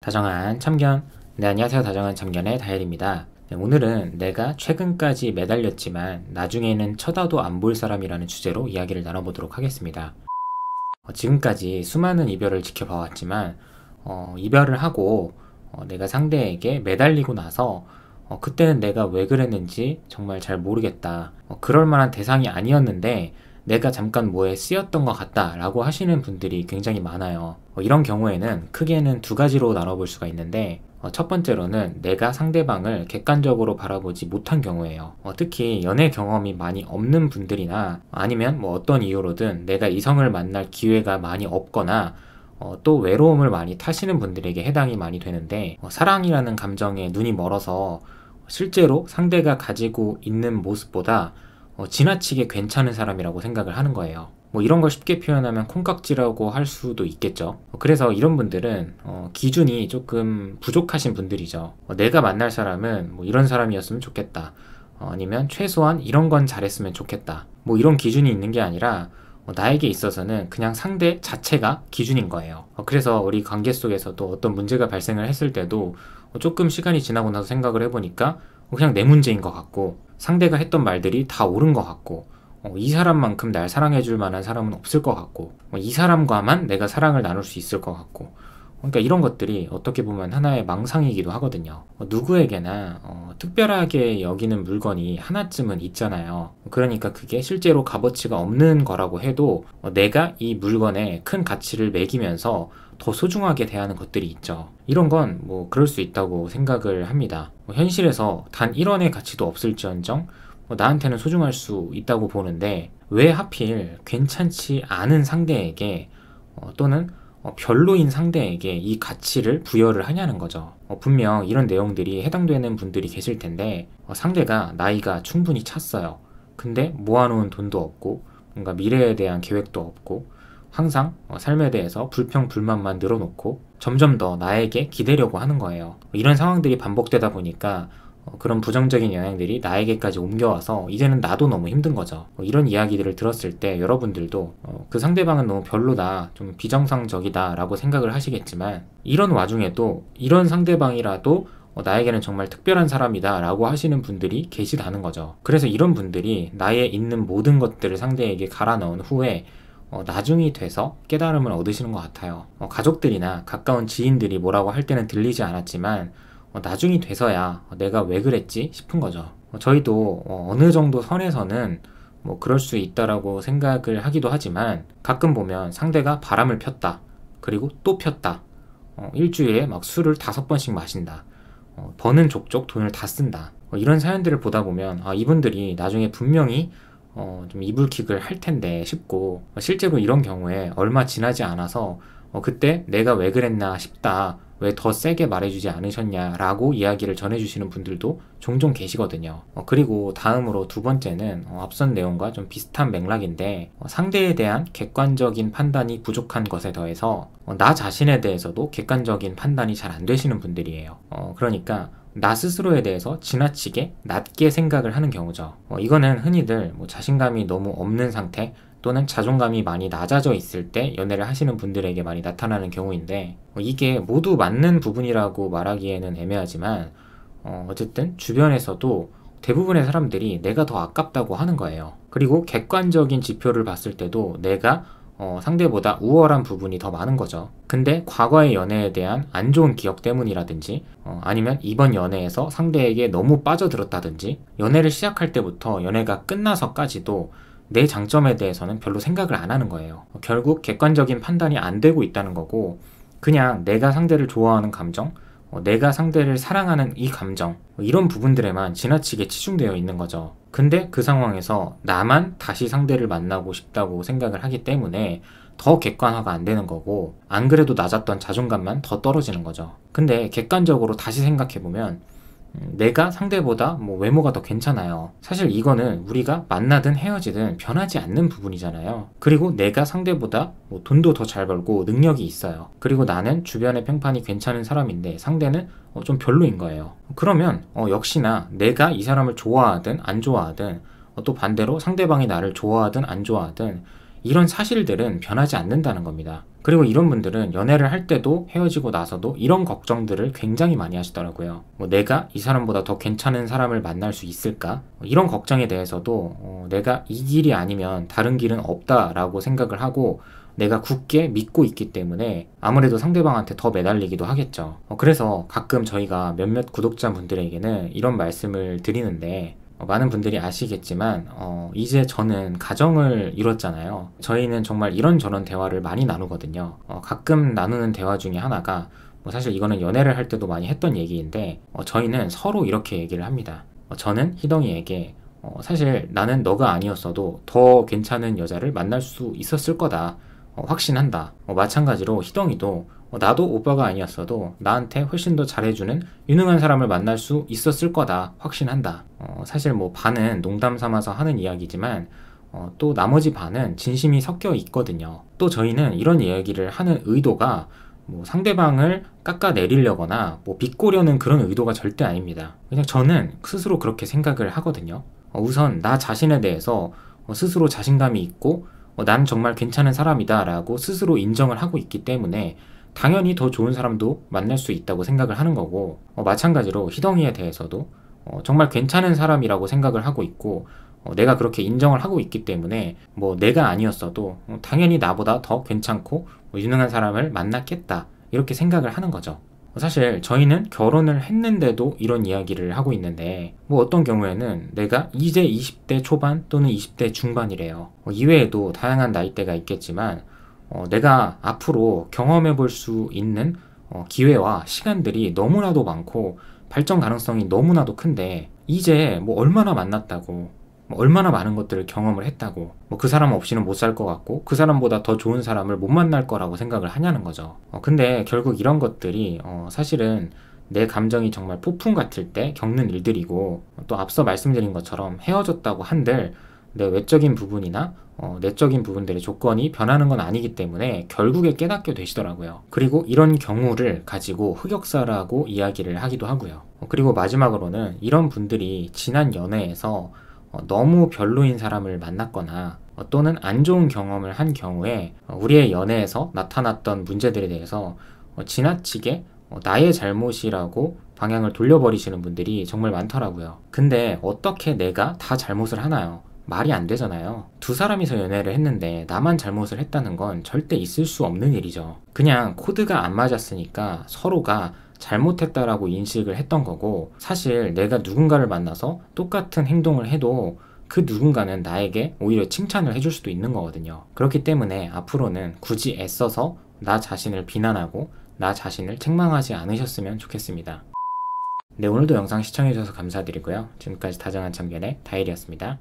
다정한 참견. 네, 안녕하세요. 다정한 참견의 다엘입니다. 네, 오늘은 내가 최근까지 매달렸지만 나중에는 쳐다도 안 볼 사람이라는 주제로 이야기를 나눠보도록 하겠습니다. 지금까지 수많은 이별을 지켜봐왔지만 이별을 하고 내가 상대에게 매달리고 나서 그때는 내가 왜 그랬는지 정말 잘 모르겠다. 그럴 만한 대상이 아니었는데 내가 잠깐 뭐에 쓰였던 것 같다 라고 하시는 분들이 굉장히 많아요. 이런 경우에는 크게는 두 가지로 나눠볼 수가 있는데 첫 번째로는 내가 상대방을 객관적으로 바라보지 못한 경우예요. 특히 연애 경험이 많이 없는 분들이나 아니면 어떤 이유로든 내가 이성을 만날 기회가 많이 없거나 또 외로움을 많이 타시는 분들에게 해당이 많이 되는데 사랑이라는 감정에 눈이 멀어서 실제로 상대가 가지고 있는 모습보다 지나치게 괜찮은 사람이라고 생각을 하는 거예요. 이런 걸 쉽게 표현하면 콩깍지라고 할 수도 있겠죠. 그래서 이런 분들은 기준이 조금 부족하신 분들이죠. 내가 만날 사람은 이런 사람이었으면 좋겠다. 아니면 최소한 이런 건 잘했으면 좋겠다. 이런 기준이 있는 게 아니라 나에게 있어서는 그냥 상대 자체가 기준인 거예요. 그래서 우리 관계 속에서도 어떤 문제가 발생을 했을 때도 조금 시간이 지나고 나서 생각을 해보니까 그냥 내 문제인 것 같고 상대가 했던 말들이 다 옳은 것 같고 이 사람만큼 날 사랑해줄 만한 사람은 없을 것 같고 이 사람과만 내가 사랑을 나눌 수 있을 것 같고 그러니까 이런 것들이 어떻게 보면 하나의 망상이기도 하거든요. 누구에게나 특별하게 여기는 물건이 하나쯤은 있잖아요. 그러니까 그게 실제로 값어치가 없는 거라고 해도 내가 이 물건에 큰 가치를 매기면서 더 소중하게 대하는 것들이 있죠. 이런 건 그럴 수 있다고 생각을 합니다. 현실에서 단 1원의 가치도 없을지언정 나한테는 소중할 수 있다고 보는데 왜 하필 괜찮지 않은 상대에게 또는 별로인 상대에게 이 가치를 부여를 하냐는 거죠. 분명 이런 내용들이 해당되는 분들이 계실 텐데 상대가 나이가 충분히 찼어요. 근데 모아놓은 돈도 없고 뭔가 미래에 대한 계획도 없고 항상 삶에 대해서 불평불만만 늘어놓고 점점 더 나에게 기대려고 하는 거예요. 이런 상황들이 반복되다 보니까 그런 부정적인 영향들이 나에게까지 옮겨와서 이제는 나도 너무 힘든 거죠. 이런 이야기들을 들었을 때 여러분들도 그 상대방은 너무 별로다, 좀 비정상적이다 라고 생각을 하시겠지만 이런 와중에도 이런 상대방이라도 나에게는 정말 특별한 사람이다 라고 하시는 분들이 계시다는 거죠. 그래서 이런 분들이 나의 있는 모든 것들을 상대에게 갈아 넣은 후에 나중이 돼서 깨달음을 얻으시는 것 같아요. 가족들이나 가까운 지인들이 뭐라고 할 때는 들리지 않았지만 나중이 돼서야 내가 왜 그랬지 싶은 거죠. 저희도 어느 정도 선에서는 그럴 수 있다라고 생각을 하기도 하지만 가끔 보면 상대가 바람을 폈다. 그리고 또 폈다. 일주일에 막 술을 5번씩 마신다. 버는 족족 돈을 다 쓴다. 이런 사연들을 보다 보면 이분들이 나중에 분명히 좀 이불킥을 할 텐데 싶고 실제로 이런 경우에 얼마 지나지 않아서 그때 내가 왜 그랬나 싶다. 왜 더 세게 말해주지 않으셨냐라고 이야기를 전해주시는 분들도 종종 계시거든요. 그리고 다음으로 두 번째는 앞선 내용과 좀 비슷한 맥락인데 상대에 대한 객관적인 판단이 부족한 것에 더해서 나 자신에 대해서도 객관적인 판단이 잘 안 되시는 분들이에요. 그러니까 나 스스로에 대해서 지나치게 낮게 생각을 하는 경우죠. 이거는 흔히들 자신감이 너무 없는 상태 또는 자존감이 많이 낮아져 있을 때 연애를 하시는 분들에게 많이 나타나는 경우인데 이게 모두 맞는 부분이라고 말하기에는 애매하지만 어쨌든 주변에서도 대부분의 사람들이 내가 더 아깝다고 하는 거예요. 그리고 객관적인 지표를 봤을 때도 내가 상대보다 우월한 부분이 더 많은 거죠. 근데 과거의 연애에 대한 안 좋은 기억 때문이라든지 아니면 이번 연애에서 상대에게 너무 빠져들었다든지 연애를 시작할 때부터 연애가 끝나서까지도 내 장점에 대해서는 별로 생각을 안 하는 거예요. 결국 객관적인 판단이 안 되고 있다는 거고 그냥 내가 상대를 좋아하는 감정, 내가 상대를 사랑하는 이 감정 이런 부분들에만 지나치게 치중되어 있는 거죠. 근데 그 상황에서 나만 다시 상대를 만나고 싶다고 생각을 하기 때문에 더 객관화가 안 되는 거고 안 그래도 낮았던 자존감만 더 떨어지는 거죠. 근데 객관적으로 다시 생각해보면 내가 상대보다 외모가 더 괜찮아요. 사실 이거는 우리가 만나든 헤어지든 변하지 않는 부분이잖아요. 그리고 내가 상대보다 돈도 더 잘 벌고 능력이 있어요. 그리고 나는 주변의 평판이 괜찮은 사람인데 상대는 좀 별로인 거예요. 그러면 역시나 내가 이 사람을 좋아하든 안 좋아하든 또 반대로 상대방이 나를 좋아하든 안 좋아하든 이런 사실들은 변하지 않는다는 겁니다. 그리고 이런 분들은 연애를 할 때도 헤어지고 나서도 이런 걱정들을 굉장히 많이 하시더라고요. 내가 이 사람보다 더 괜찮은 사람을 만날 수 있을까? 이런 걱정에 대해서도 내가 이 길이 아니면 다른 길은 없다라고 생각을 하고 내가 굳게 믿고 있기 때문에 아무래도 상대방한테 더 매달리기도 하겠죠. 그래서 가끔 저희가 몇몇 구독자분들에게는 이런 말씀을 드리는데 많은 분들이 아시겠지만 이제 저는 가정을 이뤘잖아요. 저희는 정말 이런저런 대화를 많이 나누거든요. 가끔 나누는 대화 중에 하나가 사실 이거는 연애를 할 때도 많이 했던 얘기인데 저희는 서로 이렇게 얘기를 합니다. 저는 희덩이에게 사실 나는 너가 아니었어도 더 괜찮은 여자를 만날 수 있었을 거다. 확신한다. 마찬가지로 희덩이도 나도 오빠가 아니었어도 나한테 훨씬 더 잘해주는 유능한 사람을 만날 수 있었을 거다. 확신한다. 사실 반은 농담 삼아서 하는 이야기지만 또 나머지 반은 진심이 섞여 있거든요. 또 저희는 이런 이야기를 하는 의도가 상대방을 깎아내리려거나 비꼬려는 그런 의도가 절대 아닙니다. 그냥 저는 스스로 그렇게 생각을 하거든요. 우선 나 자신에 대해서 스스로 자신감이 있고 난 정말 괜찮은 사람이다 라고 스스로 인정을 하고 있기 때문에 당연히 더 좋은 사람도 만날 수 있다고 생각을 하는 거고 마찬가지로 희덩이에 대해서도 정말 괜찮은 사람이라고 생각을 하고 있고 내가 그렇게 인정을 하고 있기 때문에 내가 아니었어도 당연히 나보다 더 괜찮고 유능한 사람을 만났겠다 이렇게 생각을 하는 거죠. 사실 저희는 결혼을 했는데도 이런 이야기를 하고 있는데 어떤 경우에는 내가 이제 20대 초반 또는 20대 중반이래요. 이외에도 다양한 나이대가 있겠지만 내가 앞으로 경험해 볼 수 있는 기회와 시간들이 너무나도 많고 발전 가능성이 너무나도 큰데 이제 얼마나 만났다고 얼마나 많은 것들을 경험을 했다고 그 사람 없이는 못 살 것 같고 그 사람보다 더 좋은 사람을 못 만날 거라고 생각을 하냐는 거죠. 근데 결국 이런 것들이 사실은 내 감정이 정말 폭풍 같을 때 겪는 일들이고 또 앞서 말씀드린 것처럼 헤어졌다고 한들 내 외적인 부분이나 내적인 부분들의 조건이 변하는 건 아니기 때문에 결국에 깨닫게 되시더라고요. 그리고 이런 경우를 가지고 흑역사라고 이야기를 하기도 하고요. 그리고 마지막으로는 이런 분들이 지난 연애에서 너무 별로인 사람을 만났거나 또는 안 좋은 경험을 한 경우에 우리의 연애에서 나타났던 문제들에 대해서 지나치게 나의 잘못이라고 방향을 돌려버리시는 분들이 정말 많더라고요. 근데 어떻게 내가 다 잘못을 하나요? 말이 안 되잖아요. 두 사람이서 연애를 했는데 나만 잘못을 했다는 건 절대 있을 수 없는 일이죠. 그냥 코드가 안 맞았으니까 서로가 잘못했다라고 인식을 했던 거고 사실 내가 누군가를 만나서 똑같은 행동을 해도 그 누군가는 나에게 오히려 칭찬을 해줄 수도 있는 거거든요. 그렇기 때문에 앞으로는 굳이 애써서 나 자신을 비난하고 나 자신을 책망하지 않으셨으면 좋겠습니다. 네, 오늘도 영상 시청해주셔서 감사드리고요. 지금까지 다정한 참견의 다일이었습니다.